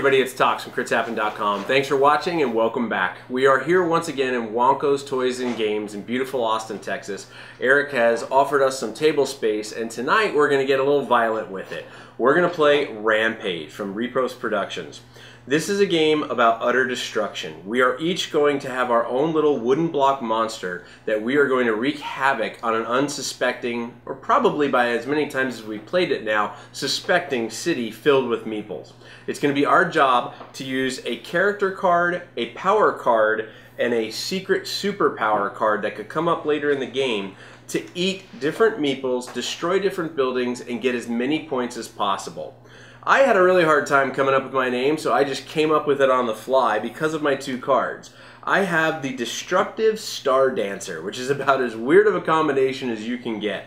everybody, it's Tox from critshappen.com. Thanks for watching and welcome back. We are here once again in Wonko's Toys and Games in beautiful Austin, Texas. Eric has offered us some table space, and tonight we're going to get a little violent with it. We're going to play Rampage from Repros Productions. This is a game about utter destruction. We are each going to have our own little wooden block monster that we are going to wreak havoc on an unsuspecting, or probably by as many times as we've played it now, suspecting city filled with meeples. It's going to be our job to use a character card, a power card, and a secret superpower card that could come up later in the game to eat different meeples, destroy different buildings, and get as many points as possible. I had a really hard time coming up with my name, so I just came up with it on the fly because of my two cards. I have the Destructive Star Dancer, which is about as weird of a combination as you can get.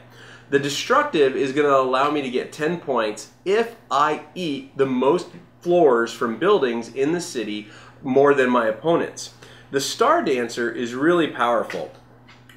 The Destructive is going to allow me to get 10 points if I eat the most floors from buildings in the city more than my opponents. The Star Dancer is really powerful.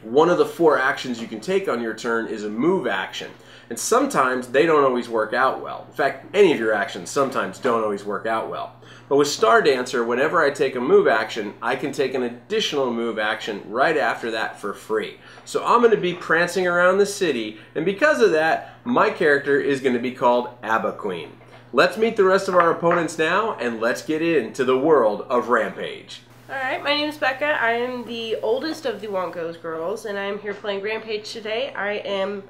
One of the 4 actions you can take on your turn is a move action. And sometimes they don't always work out well. In fact, any of your actions sometimes don't always work out well. But with Star Dancer, whenever I take a move action, I can take an additional move action right after that for free. So I'm going to be prancing around the city, and because of that, my character is going to be called Abba Queen. Let's meet the rest of our opponents now, and let's get into the world of Rampage. Alright, my name is Rebekah. I am the oldest of the Wonko's girls, and I am here playing Rampage today. I am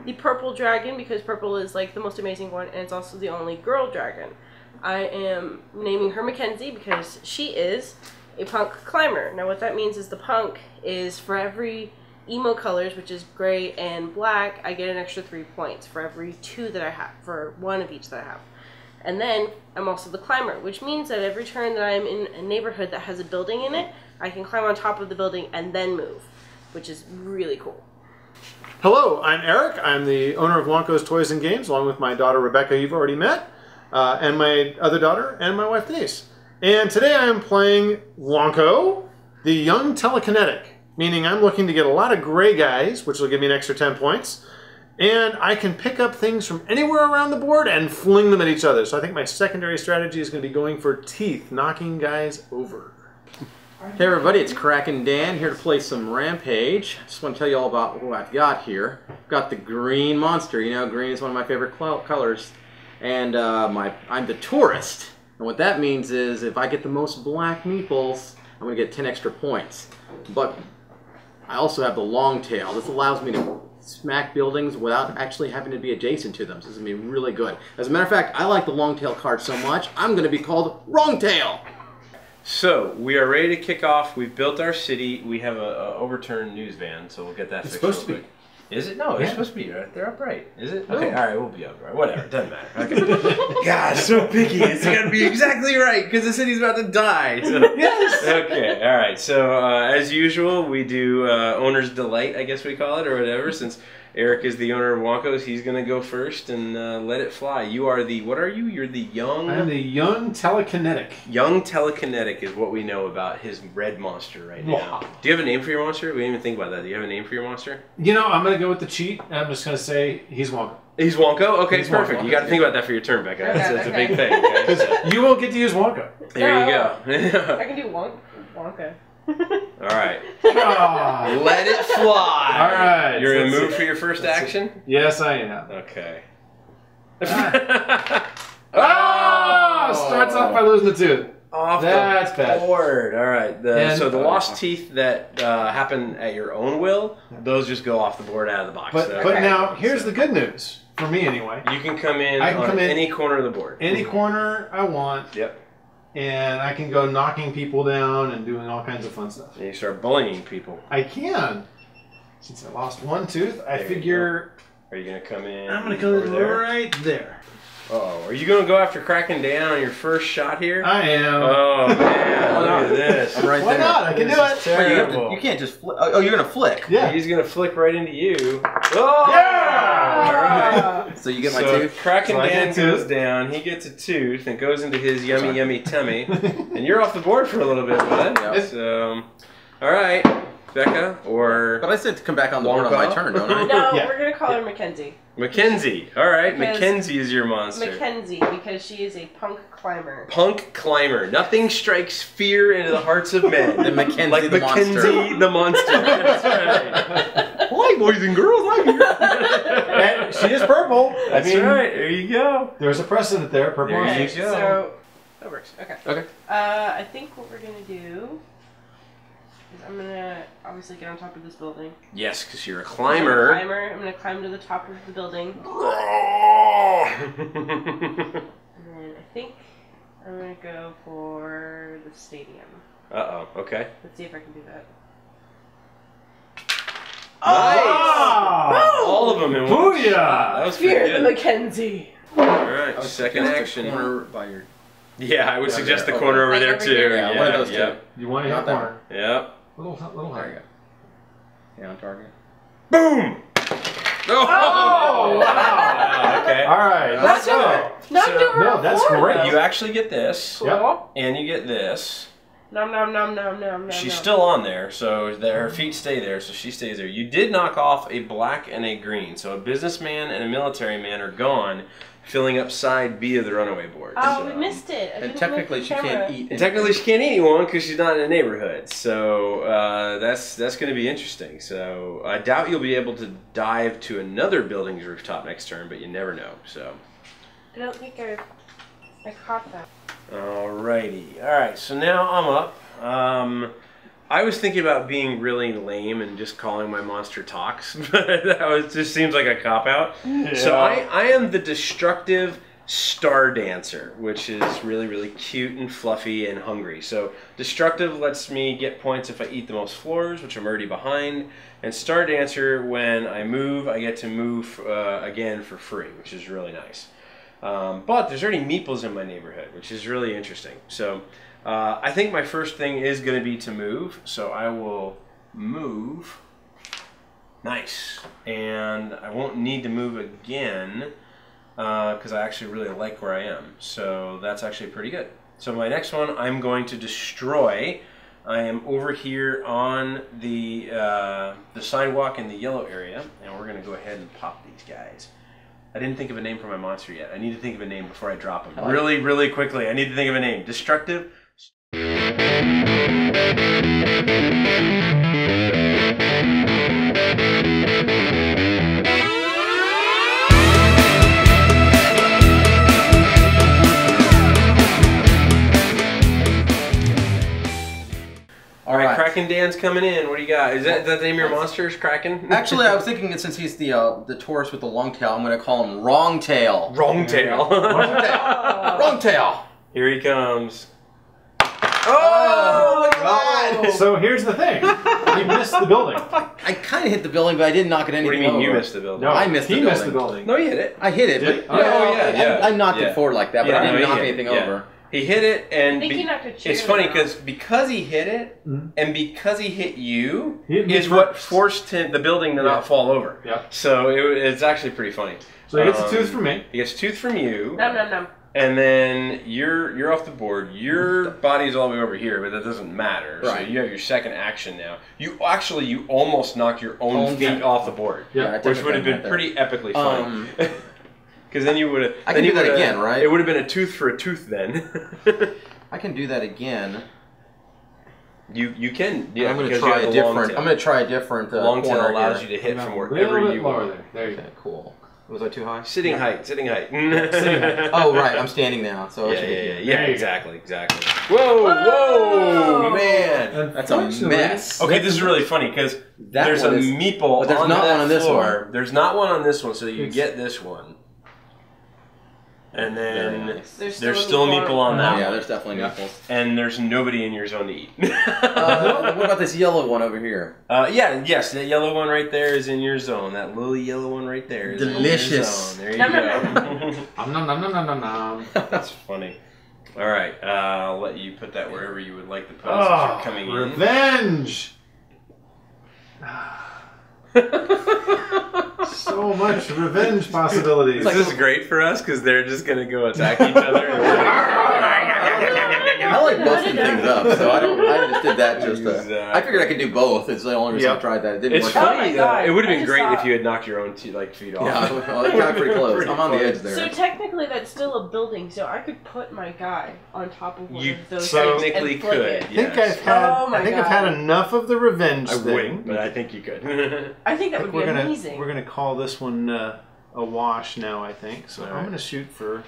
the purple dragon because purple is like the most amazing one, and it's also the only girl dragon. I am naming her Mackenzie because she is a punk climber. Now what that means is the punk is for every emo colors, which is gray and black, I get an extra 3 points for every 2 that I have, for 1 of each that I have. And then I'm also the climber, which means that every turn that I'm in a neighborhood that has a building in it, I can climb on top of the building and then move, which is really cool. Hello, I'm Eric. I'm the owner of Wonko's Toys and Games, along with my daughter Rebekah, you've already met, and my other daughter, and my wife Denise. And today I am playing Wonko, the young telekinetic, meaning I'm looking to get a lot of gray guys, which will give me an extra 10 points, and I can pick up things from anywhere around the board and fling them at each other. So I think my secondary strategy is going to be going for teeth, knocking guys over. Hey everybody, it's Kraken Dan here to play some Rampage. Just want to tell you all about what I've got here. I've got the green monster. You know, green is one of my favorite colors. And I'm the tourist. And what that means is if I get the most black meeples, I'm going to get 10 extra points. But I also have the long tail. This allows me to smack buildings without actually having to be adjacent to them. So this is going to be really good. As a matter of fact, I like the long tail card so much, I'm going to be called Wrong Tail. So, we are ready to kick off. We've built our city. We have a overturned news van, so we'll get that fixed real quick. It's supposed to be. Is it? No, it's supposed to be right. They're upright. Is it? Okay, alright, we'll be upright. Whatever, it doesn't matter. Okay. God, so picky. It's got to be exactly right, because the city's about to die. So. Yes! Okay, alright. So, as usual, we do owner's delight, I guess we call it, or whatever, since Eric is the owner of Wonko's. He's going to go first and let it fly. You are the, what are you? You're the young... I'm the young telekinetic. Young telekinetic is what we know about his red monster right now. Do you have a name for your monster? We didn't even think about that. Do you have a name for your monster? You know, I'm going to go with the cheat. I'm just going to say he's Wonko. He's Wonko? Okay, he's perfect. Wonko. You got to think about that for your turn, Becca. That's a big thing. Okay? So. You won't get to use Wonko. There you go. I can do Wonka. Alright. Let it fly. Alright. You're going to move for your first action? Yes, I am. Okay. Starts off by losing the tooth. That's the board. Alright. So the lost teeth that happen at your own will, those just go off the board out of the box. But now, here's the good news. For me, anyway. You can come in on any corner of the board. Any corner I want. Yep. And I can go knocking people down and doing all kinds of fun stuff. And you start bullying people. I can. Since I lost one tooth, I figure... Are you going to come in? I'm going to come right there. Uh-oh. Are you going to go after Kraken Dan on your first shot here? I am. Oh, man. Look at this. I'm right Why there. not? I can do it. Terrible. You can't just flick. Oh, you're going to flick. Yeah. He's going to flick right into you. Oh! Yeah! All right. So you get my tooth? Kraken Dan goes down. He gets a tooth and goes into his yummy tummy. And you're off the board for a little bit, bud. Yep. So, all right. Becca, or But I said to come back on the board on my turn, don't I? No, Yeah. we're gonna call her Mackenzie. Mackenzie. All right, Because Mackenzie is your monster. Mackenzie, because she is a punk climber. Punk climber. Nothing strikes fear into the hearts of men. The Mackenzie like the Mackenzie monster. the monster. That's right. Hi, boys and girls. I'm here. And she is purple. That's right. There you go. There's a precedent there. Purple. There and you she's- go. So that works. Okay. Okay. I think what we're gonna do is I'm gonna obviously get on top of this building. Yes, because you're a I'm climber. I'm gonna climb to the top of the building, and then I think I'm gonna go for the stadium. Uh-oh. Okay. Let's see if I can do that. Nice. Ah! All of them in one Booyah! shot. That was pretty Fear the good. Mackenzie. All right. Second action. Corner by your... Yeah, I would Yeah, suggest there. the corner over Like there over too. here? Yeah, one of those two. Yep. You want to hit Not that corner. Yep. Little There you higher. go. Yeah, on target. Boom! Oh, wow. Okay. All right. Let's Not go. Not So- over No, a that's floor, great. though. You actually get this, Yep. Cool. and you get this. Nom nom nom nom nom nom. She's nom. still on there, so her feet stay there, so she stays there. You did knock off a black and a green, so a businessman and a military man are gone, filling up side B of the runaway board. Oh, so. we missed it. I And didn't technically look she at the camera. can't eat. And technically, she can't eat one because she's not in the neighborhood. So that's going to be interesting. So I doubt you'll be able to dive to another building's rooftop next turn, but you never know. So I don't think I caught that. alrighty, all right. So now I'm up. I was thinking about being really lame and just calling my monster Tox, but that just seems like a cop out. Yeah. So I am the destructive Star Dancer, which is really, really cute and fluffy and hungry. So Destructive lets me get points if I eat the most floors, which I'm already behind. And Star Dancer, when I move, I get to move again for free, which is really nice. But there's already meeples in my neighborhood, which is really interesting. So I think my first thing is going to be to move. So I will move. Nice. And I won't need to move again, because I actually really like where I am. So that's actually pretty good. So my next one, I'm going to destroy. I am over here on the sidewalk in the yellow area, and we're going to go ahead and pop these guys. I didn't think of a name for my monster yet. I need to think of a name before I drop them. Really, really quickly. I need to think of a name. Destructive. All right, Kraken Dan's coming in. What do you got? Is that the name of your monster? Is Kraken? Actually, I was thinking that since he's the Taurus with the long tail, I'm going to call him Wrong Tail. Wrong tail. Wrong Tail. Here he comes. Oh, look at that! So here's the thing. You missed the building. I kind of hit the building, but I didn't knock it anything What do you mean you over. missed the building? No, I missed the he missed the building. building. No, you hit it. I hit it, Did but you? Oh, yeah. I knocked Yeah. it forward like that, but I no, didn't he knock hit it, anything yeah. over. He hit it, and I think he knocked a chair it's funny down. because he hit it, and because he hit you, He hit me is what first. forced the building to not fall over. Yeah. So it's actually pretty funny. So he gets a tooth from me. He gets a tooth from you. Nom nom nom. And then you're off the board. Your body's all the way over here, but that doesn't matter. Right. So you have your second action now. You almost knocked your own feet off the board, Yeah, I which would have been technically pretty epically fun. Because then you would have. I can do that again, right? It would have been a tooth for a tooth then. I can do that again. You can. Yeah, I'm going to because try you have a the different. long tail. I'm going to try a different Long tail corner allows here. you to hit from A wherever little bit you lower want. there. There you go. Okay, cool. Was I too high? Sitting height. Sitting height. Oh, right. I'm standing now, so I should be here. Yeah, There you exactly. Whoa, man. That's a mess. Okay, this is really funny because That there's a one is- meeple but there's on not that one on this floor. one. There's not one on this one, so you It's- get this one. And then Very nice. there's still a meeple on that Yeah, one. there's definitely Yeah. nipples. And there's nobody in your zone to eat. What about this yellow one over here? Yes, that yellow one right there is in your zone. That little yellow one right there is in your Delicious. zone. There you Nom, nom, go. Nom nom nom nom nom nom. That's funny. All right, I'll let you put that wherever you would like to put it since you're coming in. Revenge! So much revenge possibilities. This is great for us because they're just going to go attack each other. I like busting things up, so I just did that just. I figured I could do both. It's the only reason I tried that. It didn't work. Funny though. God. It would have been great if you had knocked your own feet off. Yeah, well, it got pretty close. I'm on the edge there. So technically, that's still a building. So I could put my guy on top of one of those technically things and flip could. it. I think I've had God. enough of the revenge I thing. wouldn't, but I think you could. I think that would be amazing. We're gonna call this one a wash now. I think so. I'm gonna shoot for.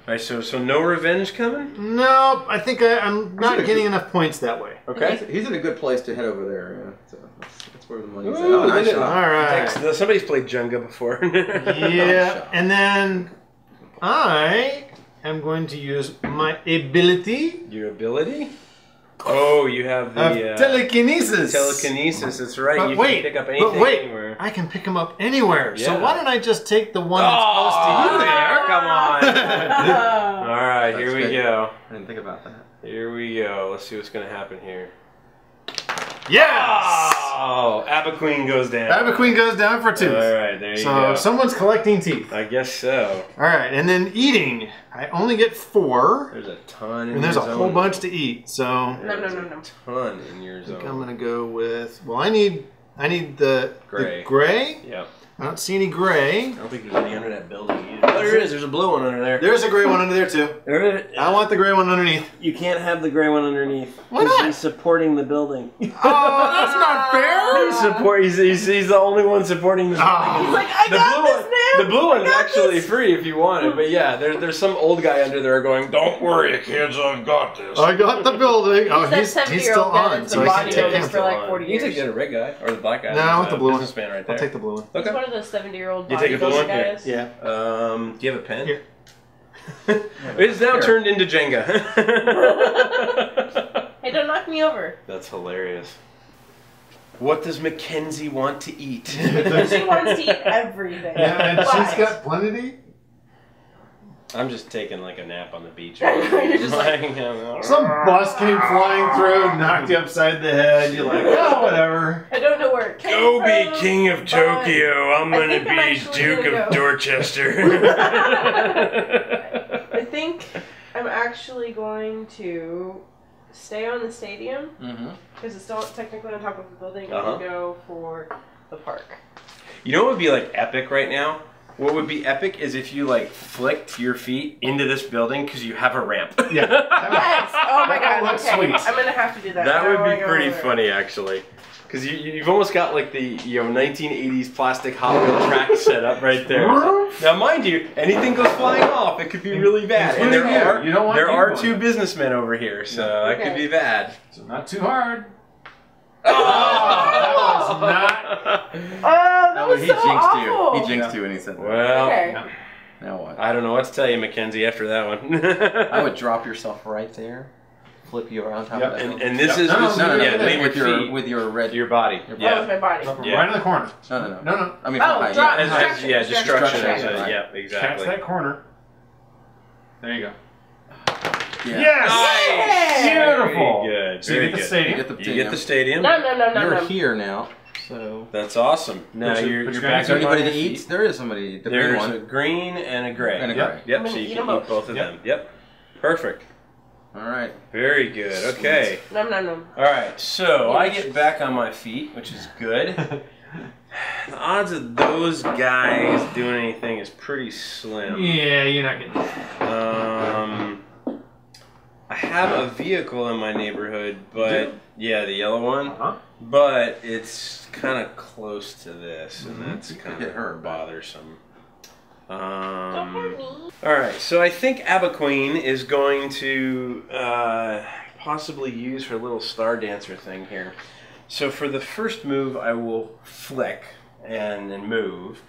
All right, so no revenge coming? No, I think I'm not getting enough points that way. Okay. He's in a good place to head over there. Yeah. So that's where the money's at. Ooh, Oh, nice look at shot. All right. Somebody's played Jenga before. Yeah, and then I am going to use my ability Your ability? Oh, you have the of telekinesis. telekinesis. That's right. But You wait, can pick up anything anywhere. I can pick them up anywhere. So Yeah. why don't I just take the one that's close to you there? Come on. All right, here we go. I didn't think about that. Here we go. Let's see what's going to happen here. Yes! Oh, Abaqueen goes down. Abaqueen goes down for 2. All right, there you go. So someone's collecting teeth. I guess so. All right, and then eating. I only get 4. There's a ton in And there's your a zone. whole bunch to eat. So I There's a ton in your think zone. I'm gonna go with. Well, I need the Gray. The gray. Yep. I don't see any gray. I don't think there's any under that building either. Oh, there is. There's a blue one under there. There's a gray one under there too. There is. I want the gray one underneath. You can't have the gray one underneath. Why not? He's supporting the building. Oh, that's not fair. He's the only one supporting the building. Oh. He's like, I got this, man. The blue one's I got actually this. free if you want it, but yeah, there's some old guy under there going, "Don't worry, kids, I've got this." I got the building. Oh, That he's still 70-year-old guy on, that's so been I can take bodybuilding him. for like 40 You years. take the red guy or the black guy. No, I want the blue one. Businessman right there. I'll take the blue one. He's Okay. one of those 70-year-old You take a blue one? bodybuilder guys. Yeah. Do you have a pen? Here. It's now turned into Jenga. Hey, don't knock me over. That's hilarious. What does Mackenzie want to eat? She wants to eat everything. Yeah, and But- she's got plenty to eat. I'm just taking like a nap on the beach. You're just like- Some bus came flying through, knocked you upside the head. You're like, oh, whatever. I don't know where it came Go be from, king of but Tokyo. I'm I gonna think I'm be actually Duke gonna of go. Dorchester. I think I'm actually going to stay on the stadium because it's still technically on top of the building. I'm going to go for the park. You know what would be like epic right now? What would be epic is if you like flicked your feet into this building because you have a ramp. Yeah. Yes! Oh my god, looks okay. sweet. I'm going to have to do that. That I would wanna be go pretty over there. funny actually. Because you've almost got like the 1980s plastic Hot Wheel track set up right there. Now mind you, anything goes flying off, it could be really bad. And there You don't want are people two in. businessmen over here, so that could be bad. So not too hard. Oh, that was not. Oh, that was he so jinxed awful. you. He jinxed you when he said that. Well, Okay. Now what? I don't know what to tell you, Mackenzie, after that one. I would drop yourself right there, flip you around top of that. and this is No, this, no, yeah, leave with your your feet, with your red. your body. That was Yeah. my body. Yeah. Right in the corner. No. No. I mean, Oh, behind drop. you. Distraction, Yeah, destruction. distraction, right. Yeah, Catch exactly. that corner. There you go. Yeah. Yes! Nice! Beautiful. Very good. So you Very get the good. stadium. You get the stadium. No. You're here now, so. That's awesome. Now Put your- you're put your back hands Is there up anybody on to your eat? feet. There is somebody. The green There's one. a green and a gray. And a Yep. gray. Yep, I'm so gonna you eat can them eat both. both of them. Yep. Perfect. All right. Very good. Okay. No. All right. So I get back on my feet, which is good. The odds of those guys doing anything is pretty slim. Yeah, you're not getting it. I have a vehicle in my neighborhood, but yeah, the yellow one. Uh-huh. But it's kind of close to this, and that's You could kind get of hurt, but- bothersome. Don't hurt me. All right, so I think Abaqueen is going to possibly use her little star dancer thing here. So for the first move, I will flick and then move.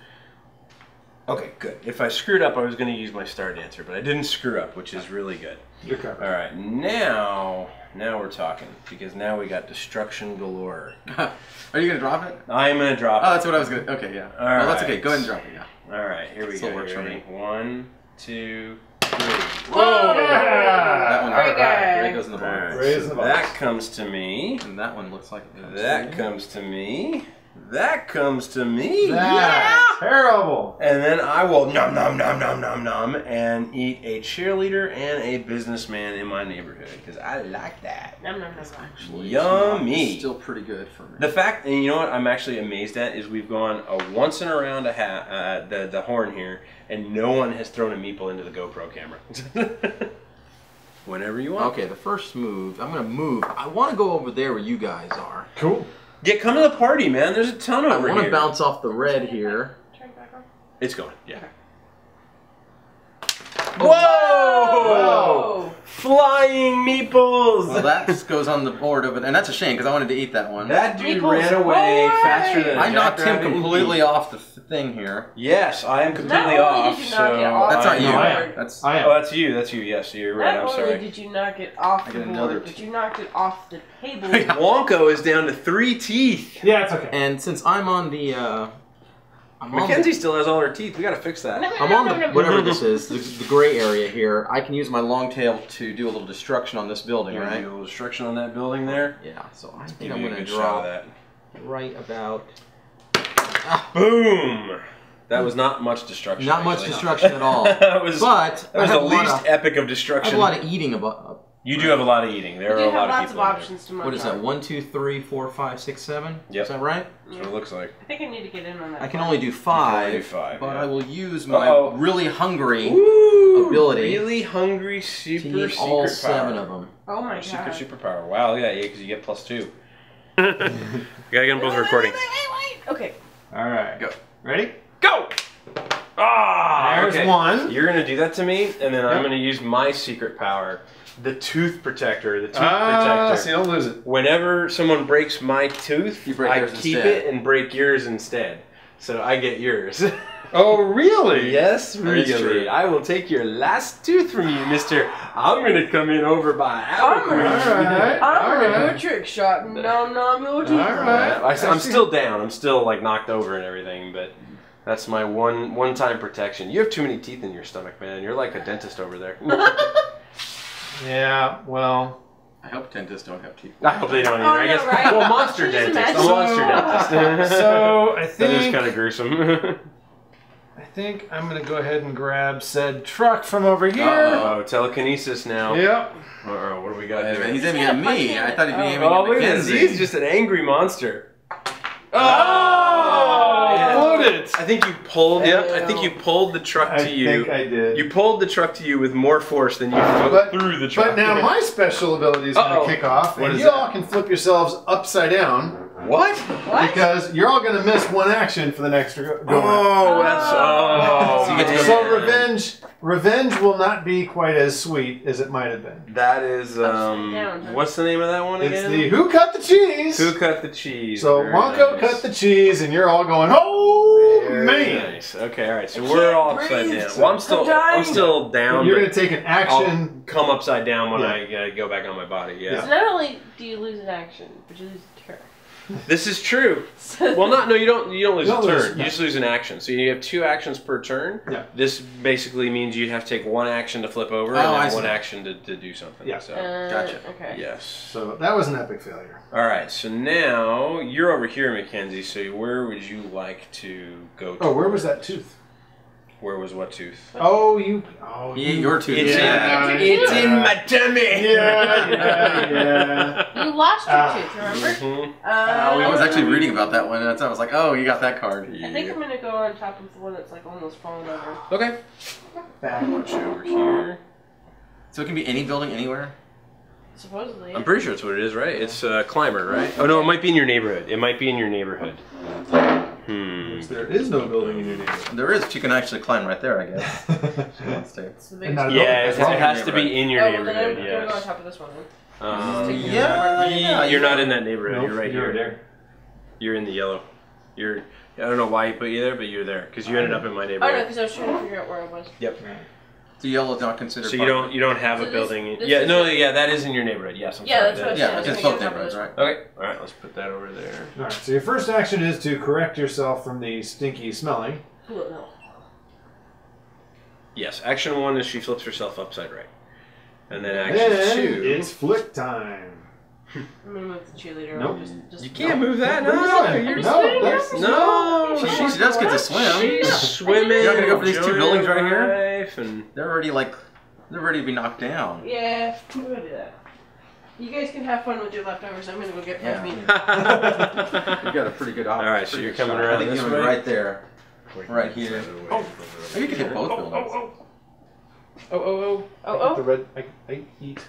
Okay, good. If I screwed up, I was going to use my star dancer, but I didn't screw up, which is really good. You're covered. All right, now we're talking, because now we got destruction galore. Are you gonna drop it? I'm going to drop Oh, it. that's what I was gonna. Okay, yeah. All well, that's right. okay. Go ahead and drop it. Yeah. All right, here we Still go. works You for ready? me. 1, 2, 3. Whoa! That one. Very good. Ray goes in the bar. Alright, Raise so the box. that comes to me. And that one looks like it. That comes to me. That comes to me. That's terrible. And then I will nom nom nom nom nom nom and eat a cheerleader and a businessman in my neighborhood because I like that. Nom, nom, nom. Yummy. It's still pretty good for me. The fact, and you know what I'm actually amazed at, is we've gone once in a round the horn here, and no one has thrown a meeple into the GoPro camera. Whenever you want. Okay, the first move, I'm going to move. I want to go over there where you guys are. Cool. Yeah, come to the party, man. There's a ton over I here. want to bounce off the red here. Turn it back on. It's going, yeah. Okay. Whoa! Flying meeples! Well, that goes on the board over there, and that's a shame because I wanted to eat that one. That dude Meeples ran away away! faster than a I knocked him jackrabbit. completely off the thing here. Yes, I am completely Not only off. did you So knock it off That's not the you. I board, That's I Oh, am. that's you. That's you. Yes, you're right. not I'm only sorry. did you knock it off I the got another board, but teeth. you knocked it off the table. Wonko is down to 3 teeth. Yeah, it's okay. And since I'm on the, Mackenzie still has all her teeth. We gotta fix that. I'm on the, whatever this is, the gray area here, I can use my long tail to do a little destruction on this building, You want to right? do a little destruction on that building there? Yeah, so I You think do I'm a going to good shot of draw that. right about... Boom! That was not much destruction. Not much actually. destruction at all. that was, But that was I the have a lot least of, epic of I have destruction. a lot of eating about... You do have a lot of eating. There You are do a have lot of lots people. of in there. options to munch What is that? on. 1, 2, 3, 4, 5, 6, 7? Yep. Is that right? That's what it looks like. I think I need to get in on that. I can only do 5, only do 5, but yeah. I will use my Uh-oh. really hungry Ooh, ability really hungry to super eat secret all power. 7 of them. Oh my Secret god. superpower. Wow, yeah, because you get +2. You gotta get them both recording. Wait. Okay. All right. Go. Ready? Go! Ah! There's okay. one. You're gonna do that to me, and then I'm Yep. gonna use my secret power, the tooth protector. The tooth Ah, protector. so you don't lose it. Whenever someone breaks my tooth, You break I yours keep instead. it and break yours instead. So I get yours. Oh, really? Yes, That is really. true. I will take your last tooth from you, mister. I'm gonna come in over by I'm Albuquerque. All right. I'm gonna do Alright. a trick shot. Nom nom your teeth. Alright. I'm still down. I'm still like knocked over and everything, but that's my one-time protection. You have too many teeth in your stomach, man. You're like a dentist over there. Yeah, well. I hope dentists don't have teeth. I hope they don't either. Oh, I guess. no, right? Well, monster Just dentist. A imagine. monster dentist. So, I That is think kind of gruesome. I think I'm going to go ahead and grab said truck from over here. Oh, telekinesis now. Yep. Uh-oh, what do we got Wait a minute, here? he's aiming at me. I thought he'd be aiming Oh, at look at this. Mackenzie. He's just an angry monster. Oh! Yeah. Float it! I think you pulled. Yep. I think you pulled the truck I to you. think I did. You pulled the truck to you with more force than you But- threw the truck. But now my special ability is going Uh-oh. to kick off, What and is you all can flip yourselves upside down what? What? because you're all going to miss one action for the next go round. Oh, that's So you get to go man. So revenge will not be quite as sweet as it might have been. That is Upside down, huh? what's the name of that one It's again? the Who Cut the Cheese? Who cut the cheese? So Very Wonko nice. cut the cheese, and you're all going, oh Very man! nice. Okay, all right. So I we're can't all upside breathe. down. Well, I'm dying. still down. You're but going to take an I'll action. come upside down when Yeah. I go back on my body. Yeah. So not only do you lose an action, but you lose a turn. This is true. Well, no, you don't lose You a don't turn. lose, You no. just lose an action. So you have 2 actions per turn. Yeah. This basically means you have to take 1 action to flip over Oh, I and then see. 1 action to do something. Yeah. So Gotcha. Okay. yes. So that was an epic failure. All right. So now you're over here, Mackenzie. So where would you like to go to? Oh, where was that tooth? Where was what tooth? Oh, you. Yeah, your tooth. It's Yeah. it's in my tummy. Yeah. You lost your Ah. tooth, remember? Mhm. I was actually reading about that one, and I was like, oh, you got that card. I think I'm gonna go on top of the one that's like almost fallen over. Okay. Watch over here. So it can be any building anywhere? Supposedly. I'm pretty sure that's what it is, right? It's climber, right? Oh no, it might be in your neighborhood. It might be in your neighborhood. There is no building in your neighborhood. There is, but you can actually climb right there, I guess. If she wants to. It's the big And not a Yeah, building. it has to be in your Oh, well, then I'm neighborhood. gonna go on Yes. top of this one then. Yeah, You're not in that neighborhood. You're right You're here. there. You're in the yellow. You're. I don't know why he put you there, but you're there because you ended up in my Oh no, neighborhood. because I was trying to figure out where I was. Yep. The yellow is not considered. So part of you don't have So a this- building. this Yeah, is no, the- yeah, that is in your neighborhood. Yes, I'm Yeah, sorry. that's what I that- said. Yeah, it's gonna both go on top of neighborhoods, this. right? Okay, all right, let's put that over there. All right. So your first action is to correct yourself from the stinky smelling. Oh, no. Yes, action 1 is she flips herself upside right, and then action Then 2. it's flick time. I'm gonna move the cheerleader. Nope. Just You can't move that. What are you doing? No, She does get to swim. She's swimming. You're not gonna go for these two enjoying buildings right here? life, and They're already to be knocked down. Yeah, I'm gonna do that. You guys can have fun with your leftovers. I'm gonna go get past me. You got a pretty good option. All right, so you're coming I around think this you way? right there. Right here. Oh, you can hit both buildings. The red. I eat.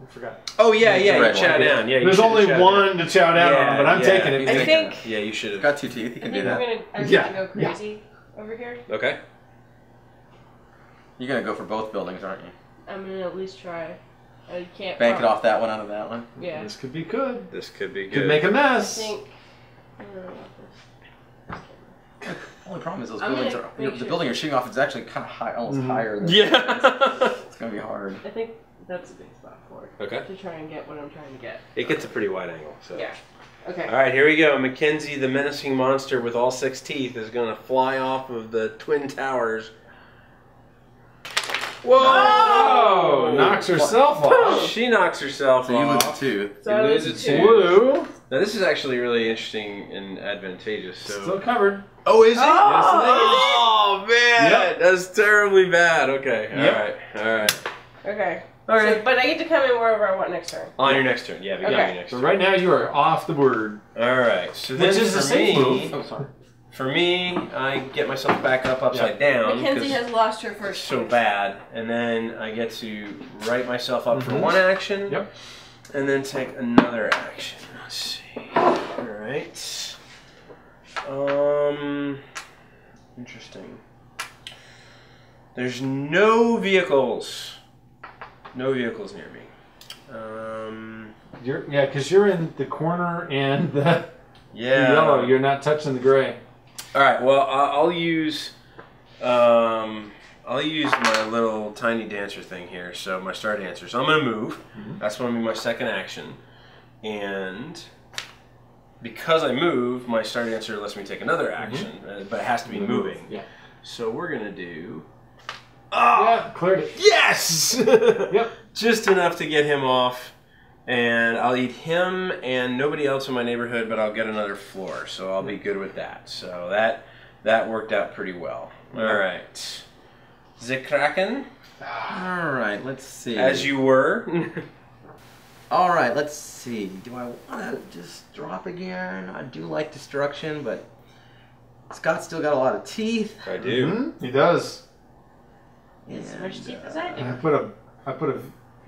I forgot. Oh yeah, It's yeah. the You red chow one. down. Yeah. You There's should only chow one down. to chow down on, but I'm taking it. I think. Yeah, you should have. Got 2 teeth. You I can think do I'm that. gonna Yeah. go crazy over here. Okay. You're gonna go for both buildings, aren't you? I'm gonna at least try. I can't. Bank it off that one out of that one. Yeah. This could be good. This could be good. Could make a I mess. think. I don't know about this. The only problem is those I'm buildings gonna are. make The sure. building you're shooting off is actually kind of high, almost higher than. Yeah. It's gonna be hard. I think that's a big spot for it. Okay. To try and get what I'm trying to get. It gets a pretty wide angle. So. Yeah. Okay. All right, here we go. Mackenzie, the menacing monster with all 6 teeth, is going to fly off of the twin towers. Whoa! Oh, knocks herself off. She knocks herself So you lose a off. tooth. So I lose a tooth. Blue. Now this is actually really interesting and advantageous. So. Still covered. Oh, is it? Oh, Oh man, Yep. that's terribly bad. Okay, Yep. all right. Okay. Okay. So, but I get to come in wherever I want next turn. On your next turn, yeah, we got Okay. your next So turn. right now you are off the board. All right, so then Which is the for safe me, move. Oh, sorry. for me, I get myself back up upside down. Mackenzie 'cause has lost her it's first. so turn. bad, and then I get to write myself up for one action. Yep. And then take another action. Let's see. All right. Interesting. There's no vehicles. No vehicles near me. Because you're in the corner and the Yeah. yellow. You're not touching the gray. All right. Well, I'll use my little tiny dancer thing here. So my star dancer. So I'm gonna move. That's gonna be my second action, and because I move, my star dancer lets me take another action, but it has to be moving. Yeah. So we're gonna do. Yeah, cleared it. Yes! Yep. Just enough to get him off. And I'll eat him and nobody else in my neighborhood, but I'll get another floor. So I'll be good with that. So that worked out pretty well. All right. The Kraken, All right, let's see. as you were. All right, let's see. Do I want to just drop again? I do like destruction, but Scott's still got a lot of teeth. I do. He does. As much teeth as I do. I put a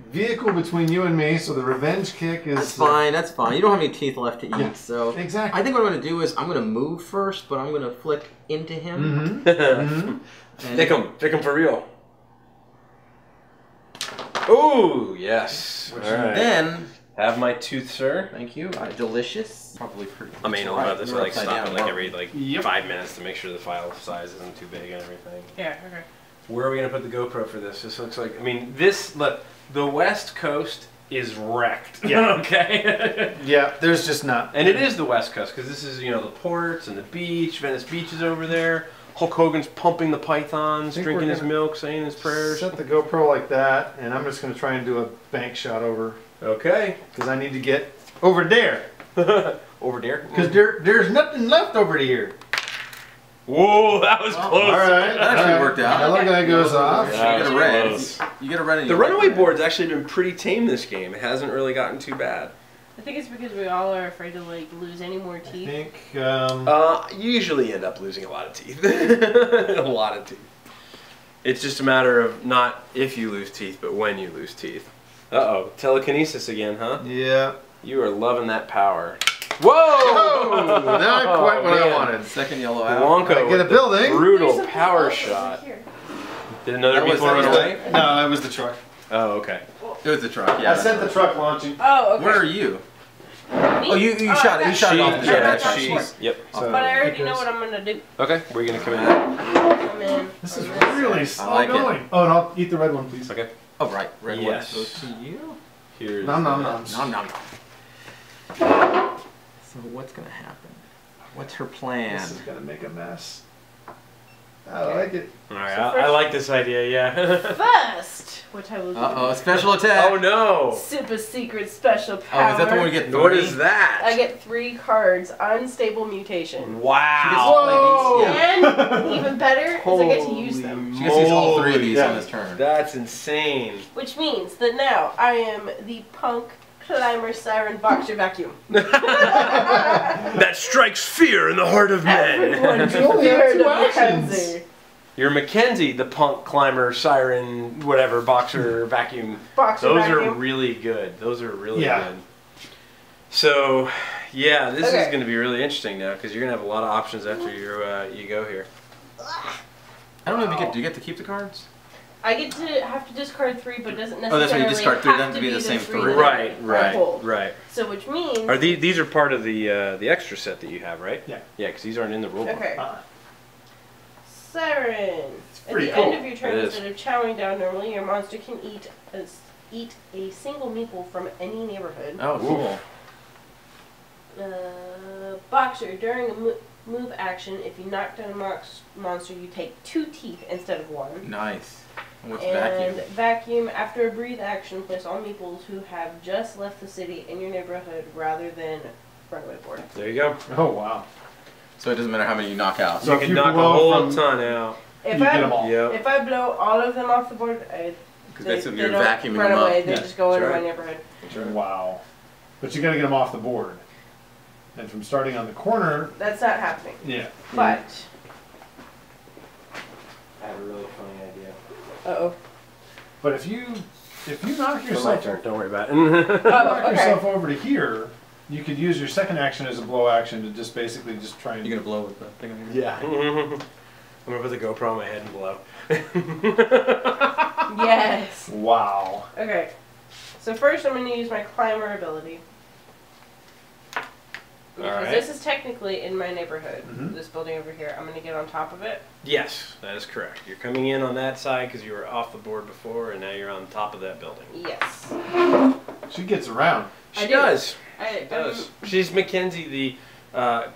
vehicle between you and me, so the revenge kick is. That's fine. That's fine. You don't have any teeth left to eat, Yeah, so exactly. I think what I'm going to do is I'm going to move first, but I'm going to flick into him. Take him for real. Oh yes. All right. Then, Have my tooth, sir. thank you. Delicious. Probably pretty. I'm anal about this. I like stop it like every Yep. 5 minutes to make sure the file size isn't too big and everything. Yeah. Okay. Where are we gonna put the GoPro for this? This looks like, I mean, look, the West Coast is wrecked. Yeah. Okay. Yeah, there's just not. And it is the West Coast because this is, the ports and the beach. Venice Beach is over there. Hulk Hogan's pumping the pythons, think drinking we're his gonna milk, saying his prayers. Set the GoPro like that, and I'm just going to try and do a bank shot over, Okay. because I need to get over there. Over there. Because there's nothing left over here. Whoa, that was close. All right. That actually worked out. That little guy goes off. Yeah. You get a red. Close. You get a red. And The you runaway red. board's actually been pretty tame this game. It hasn't really gotten too bad. I think it's because we all are afraid to lose any more I teeth. think. You usually end up losing a lot of teeth. A lot of teeth. It's just a matter of not if you lose teeth, but when you lose teeth. Uh-oh. Telekinesis again, huh? Yeah. You are loving that power. Whoa! Not quite what I man. wanted. Second yellow out. Wonko I get a with building. the brutal There's something power else shot. over here. Did another That was- vehicle run that was away? No, it was the truck. Oh, okay. It was the truck. Yeah. I sent the truck launching. Oh, okay. Where are you? Me? Oh, you shot it. You shot it off the Yeah, truck. That's right. she's. Yep. So, But I already know what I'm gonna do. Okay, we're gonna come in. Come in. This is on this really side. slow like it. going. Oh, and I'll eat the red one, please. Okay. Oh, right. Red Yes. one goes to you. Here's. Nom nom noms. Nom nom. So what's gonna happen? What's her plan? This is gonna make a mess. I like it. All right, So I like this idea. Yeah. First, what I will do. Uh-oh, special attack. Oh no! Super secret special power. Oh, is that the one we get 3? What is that? I get 3 cards. Unstable mutation. Wow! And even better is I get to use them. She gets to use all 3 of these on this turn. That's insane. Which means that now I am the punk climber siren boxer vacuum. That strikes fear in the heart of men. Everyone You only have feared 2 of actions. Mackenzie. You're Mackenzie, the punk climber, siren, whatever, boxer, vacuum. Boxer Those vacuum. are really good. Those are really Yeah. good. So, yeah, this is Okay. going to be really interesting now because you're going to have a lot of options after you go here. I don't know if do you get to keep the cards? I get to have to discard 3, but it doesn't Oh, that's necessarily right, you discard 3, have then to be the same 3 3. that I hold. Right. So which means... Are these are part of the extra set that you have, right? Yeah. Yeah, because these aren't in the rule book. Okay. Uh, Siren. At pretty the cool. end of your turn, It is. instead of chowing down normally, your monster can eat a single meeple from any neighborhood. Oh, cool. Boxer, during a move action, if you knock down a monster, you take 2 teeth instead of 1. Nice. And what's And vacuum? vacuum, after a breathe action, place all meeples who have just left the city in your neighborhood rather than runaway board. There you go. Oh, wow. So it doesn't matter how many you knock out. So You if can you knock a blow whole from- ton out. You get them all. Yep. If I blow all of them off the board, Because they basically you're don't vacuuming run them away. up. They Yeah, just go that's into right. my neighborhood. Wow. But you got to get them off the board. And from starting on the corner, That's not happening. yeah. But I have a really funny idea. uh-oh. But if you knock It's my yourself turn. Don't worry about it. knock okay. yourself over to here, you could use your second action as a blow action to just basically just try and. You're going to blow with the thing on your Yeah. I'm gonna put the GoPro on my head and blow. Yes. Wow. Okay. So first I'm going to use my climber ability. Because Alright. this is technically in my neighborhood. Mhm. This building over here. I'm going to get on top of it. Yes, that is correct. You're coming in on that side because you were off the board before, and now you're on top of that building. Yes. She gets around. She do. does. I Does. She's Mackenzie, the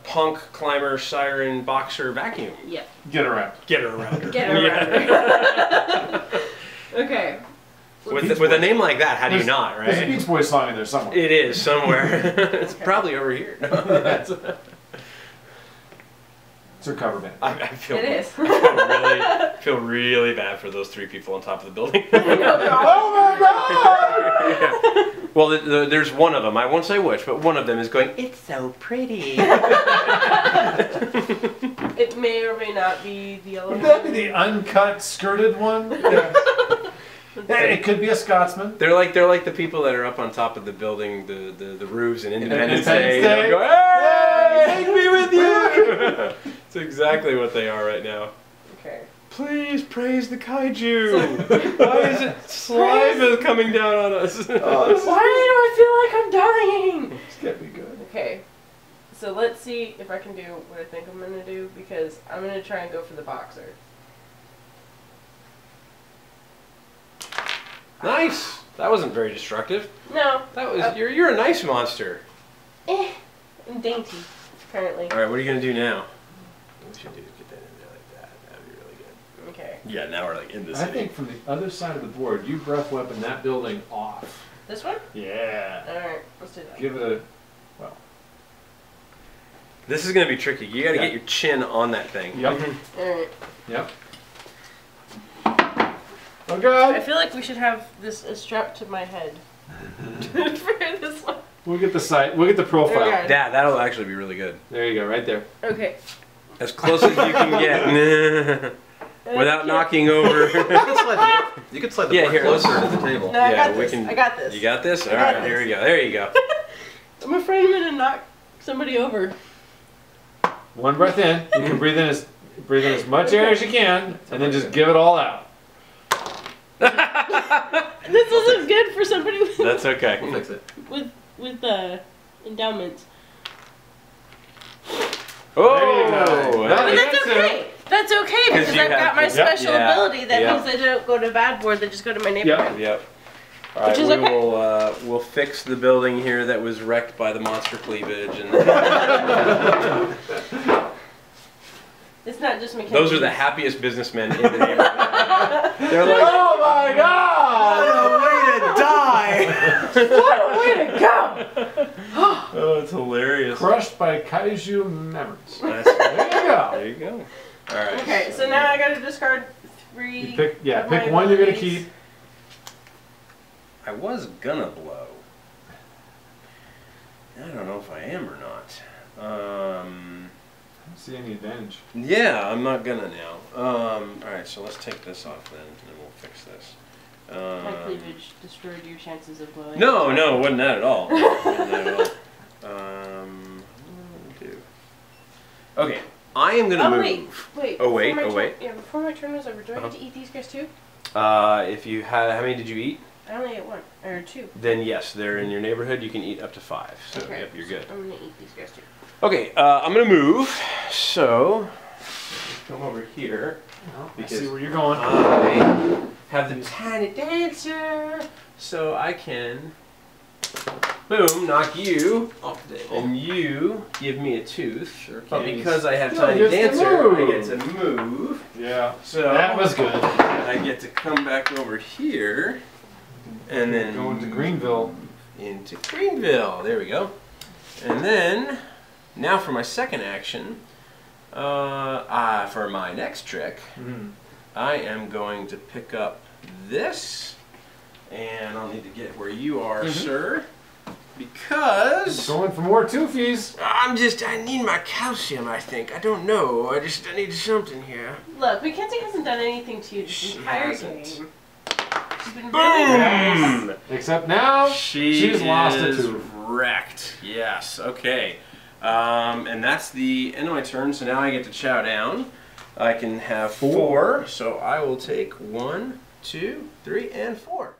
punk climber, siren, boxer, vacuum. Yeah. Get around. Get her around her. Get around. Okay. With a name like that, how do you not, There's a right? Beach Boys song in there somewhere. It is somewhere. It's probably over here. It's her cover band. I feel, It is. I feel really bad for those 3 people on top of the building. Oh my god! Yeah. Well, there's one of them. I won't say which, but one of them is going, "It's so pretty." It may or may not be the yellow. Would that be the uncut, skirted one? Yeah. Hey, it could be a Scotsman. They're like the people that are up on top of the building, the roofs in Independence Day. Independence Day. They'll go, "Hey, take me with you." It's exactly what they are right now. Okay. Please praise the kaiju. Why is it slime coming down on us? Why do I feel like I'm dying? This can't be good. Okay. So let's see if I can do what I think I'm going to do, because I'm going to try and go for the boxer. Nice. That wasn't very destructive. No. That was you're a nice monster. I'm dainty, apparently. All right, what are you gonna do now? What we should do is get that in there like that. That'd be really good. Okay. Yeah, now we're like in the I city. think from the other side of the board, you breath weapon that building off. This one? Yeah. Alright, let's do that. Give it a. This is gonna be tricky. You gotta Yeah. get your chin on that thing. Yep. Alright. Yep. Oh I god! feel like we should have this strapped to my head. For this one. We'll get the site. We'll get the profile. Okay. That'll actually be really good. There you go, right there. Okay. As close as you can get. Without knocking over. You could slide the Yeah, board here, closer let's- to the table. No, I Yeah, got we this. can- I got this. You got this? I got Alright, this. here we go. There you go. I'm afraid I'm going to knock somebody over. One breath in. You can breathe in as much air as you can, and then just give it all out. This isn't good for somebody with That's okay. We'll fix it. with endowments. Oh! There you go. That But is- that's okay. That's okay because you I've got have my to- special yeah, ability that yeah. means they don't go to bad board, they just go to my neighborhood. Yep. All right, Which is we okay. will we'll fix the building here that was wrecked by the monster cleavage, and It's not just Mackenzie. Those are the happiest businessmen in the neighborhood. They're like, Oh my God! what a way to die! What a way to go! Oh, it's hilarious. Crushed by kaiju memories. There There you go. you go. All right. Okay, so now I gotta discard 3. You pick, of pick my one you're gonna abilities. keep. I was gonna blow. I don't know if I am or not. I don't see any advantage. Yeah, I'm not gonna now. Alright, so let's take this off then, and then we'll fix this. My cleavage destroyed your chances of blowing. No, it wasn't that at all. Wasn't that at all. What do I do? Okay, I am gonna move. Wait. Oh, wait, before my oh, wait. Yeah, before my turn was over, do I get to eat these guys too? If you had, how many did you eat? I only ate 1 or 2. Then yes, they're in your neighborhood. You can eat up to 5. So Okay. yep, you're good. I'm gonna eat these guys too. Okay, I'm gonna move. So come over here. I Because see where you're going. I have the tiny dancer, so I can boom knock you Off the table. and you give me a tooth. Sure But can. because I have No, tiny you get to dancer, I move. get to move. Yeah. So That was good. I get to come back over here and then Going to Greenville. into Greenville. There we go. And then now for my second action, for my next trick, I am going to pick up this, and I'll need to get where you are, sir, because Going for more toofies. I need my calcium, I think. I don't know. I need something here. Look, Mackenzie hasn't done anything to you this She entire hasn't. game. She's been really nice. Boom! Except now, she's lost a is tooth. wrecked. Yes. Okay. And that's the end of my turn. So now I get to chow down. I can have 4. So I will take 1, 2, 3, and 4.